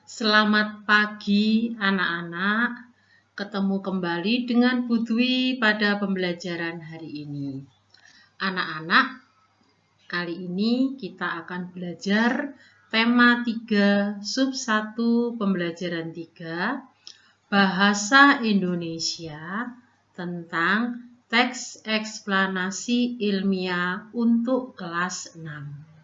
Selamat pagi anak-anak, ketemu kembali dengan Bu Dwi pada pembelajaran hari ini. Anak-anak, kali ini kita akan belajar tema 3 sub 1 pembelajaran 3 Bahasa Indonesia tentang teks eksplanasi ilmiah untuk kelas 6.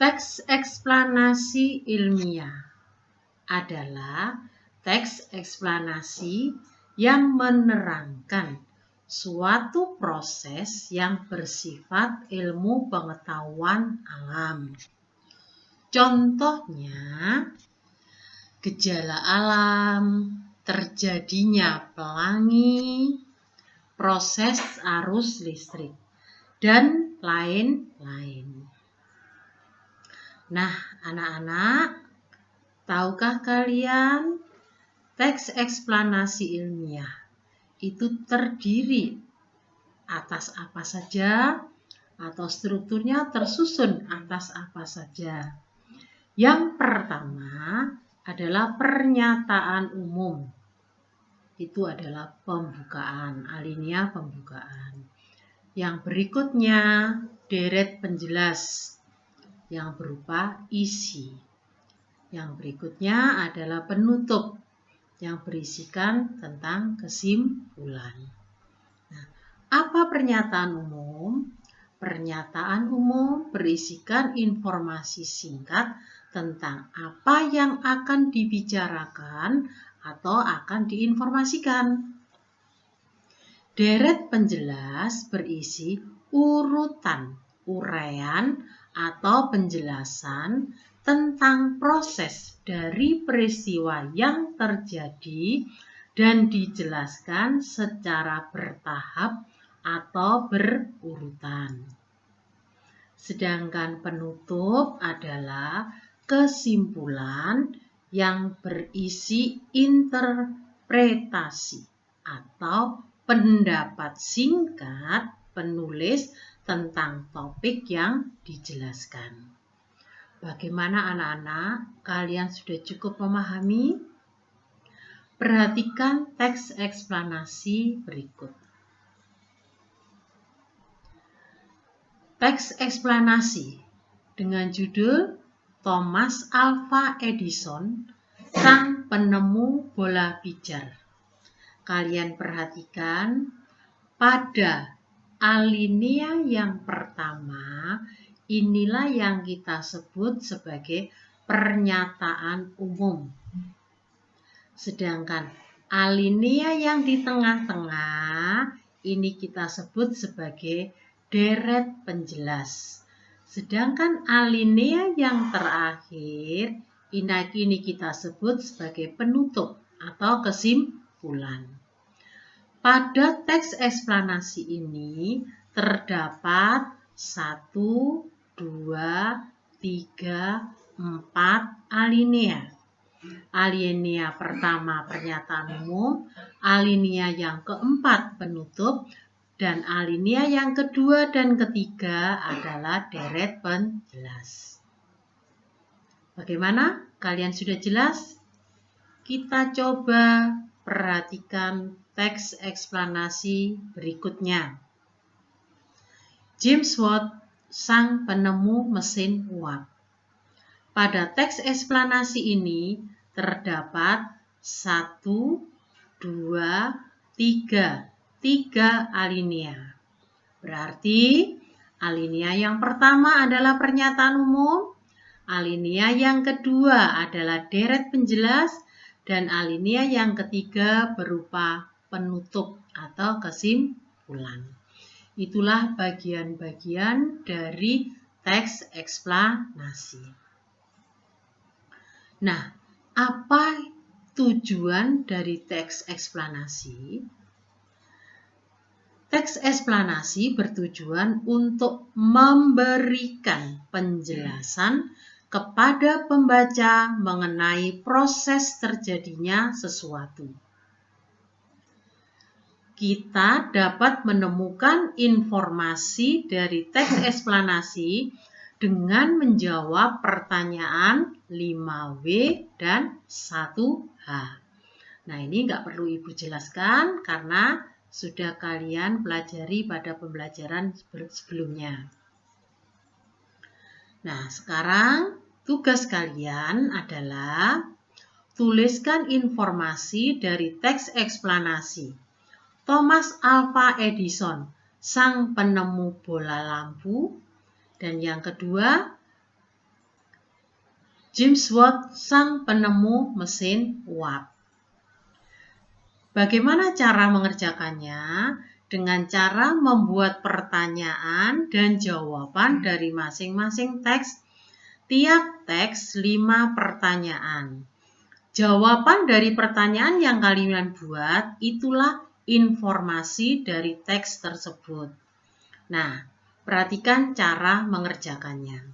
Teks eksplanasi ilmiah adalah teks eksplanasi yang menerangkan suatu proses yang bersifat ilmu pengetahuan alam. Contohnya, gejala alam, terjadinya pelangi, proses arus listrik, dan lain-lain. Nah, anak-anak, tahukah kalian teks eksplanasi ilmiah itu terdiri atas apa saja atau strukturnya tersusun atas apa saja? Yang pertama adalah pernyataan umum. Itu adalah pembukaan, alinea pembukaan. Yang berikutnya deret penjelas yang berupa isi. Yang berikutnya adalah penutup yang berisikan tentang kesimpulan. Nah, apa pernyataan umum? Pernyataan umum berisikan informasi singkat tentang apa yang akan dibicarakan atau akan diinformasikan. Deret penjelas berisi urutan, uraian, atau penjelasan tentang proses dari peristiwa yang terjadi dan dijelaskan secara bertahap atau berurutan. Sedangkan penutup adalah kesimpulan yang berisi interpretasi atau pendapat singkat penulis tentang topik yang dijelaskan. Bagaimana anak-anak? Kalian sudah cukup memahami? Perhatikan teks eksplanasi berikut. Teks eksplanasi dengan judul Thomas Alva Edison, sang penemu bola pijar. Kalian perhatikan pada alinea yang pertama, inilah yang kita sebut sebagai pernyataan umum. Sedangkan alinea yang di tengah-tengah, ini kita sebut sebagai deret penjelas. Sedangkan alinea yang terakhir, ini kita sebut sebagai penutup atau kesimpulan. Pada teks eksplanasi ini terdapat 1, 2, 3, 4 alinea. Alinea pertama pernyataan umum, alinea yang keempat penutup, dan alinea yang kedua dan ketiga adalah deret penjelas. Bagaimana? Kalian sudah jelas? Kita coba perhatikan teks eksplanasi berikutnya. James Watt, sang penemu mesin uap. Pada teks eksplanasi ini terdapat 1, 2, 3 alinea. Berarti alinea yang pertama adalah pernyataan umum, alinea yang kedua adalah deret penjelas, dan alinea yang ketiga berupa penutup atau kesimpulan. Itulah bagian-bagian dari teks eksplanasi. Nah, apa tujuan dari teks eksplanasi? Teks eksplanasi bertujuan untuk memberikan penjelasan kepada pembaca mengenai proses terjadinya sesuatu. Kita dapat menemukan informasi dari teks eksplanasi dengan menjawab pertanyaan 5W dan 1H. Nah, ini nggak perlu Ibu jelaskan karena sudah kalian pelajari pada pembelajaran sebelumnya. Nah, sekarang tugas kalian adalah tuliskan informasi dari teks eksplanasi. Thomas Alva Edison, sang penemu bola lampu. Dan yang kedua, James Watt, sang penemu mesin uap. Bagaimana cara mengerjakannya? Dengan cara membuat pertanyaan dan jawaban dari masing-masing teks. Tiap teks 5 pertanyaan. Jawaban dari pertanyaan yang kalian buat itulah informasi dari teks tersebut. Nah, perhatikan cara mengerjakannya.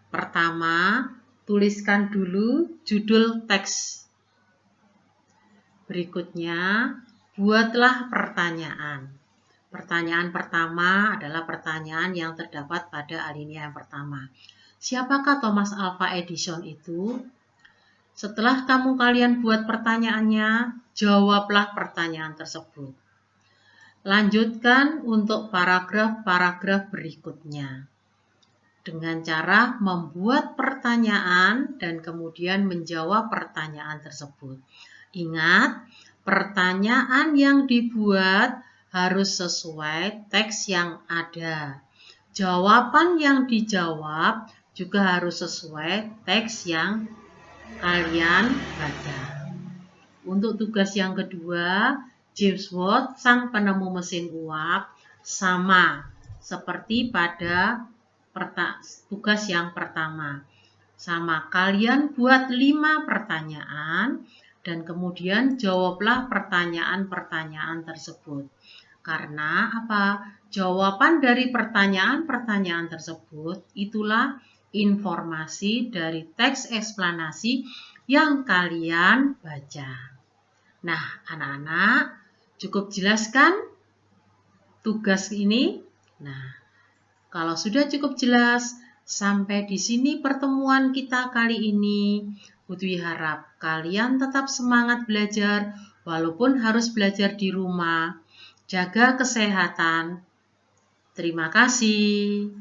Pertama, tuliskan dulu judul teks. Berikutnya, buatlah pertanyaan. Pertanyaan pertama adalah pertanyaan yang terdapat pada alinea yang pertama. Siapakah Thomas Alva Edison itu? Setelah kalian buat pertanyaannya, jawablah pertanyaan tersebut. Lanjutkan untuk paragraf-paragraf berikutnya dengan cara membuat pertanyaan dan kemudian menjawab pertanyaan tersebut. Ingat, pertanyaan yang dibuat harus sesuai teks yang ada. Jawaban yang dijawab juga harus sesuai teks yang kalian baca. Untuk tugas yang kedua, James Watt, sang penemu mesin uap, sama seperti pada tugas yang pertama. Sama, kalian buat 5 pertanyaan dan kemudian jawablah pertanyaan-pertanyaan tersebut. Karena apa? Jawaban dari pertanyaan-pertanyaan tersebut itulah informasi dari teks eksplanasi yang kalian baca. Nah, anak-anak, cukup jelaskan tugas ini? Nah, kalau sudah cukup jelas, sampai di sini pertemuan kita kali ini. Putri harap kalian tetap semangat belajar, walaupun harus belajar di rumah. Jaga kesehatan. Terima kasih.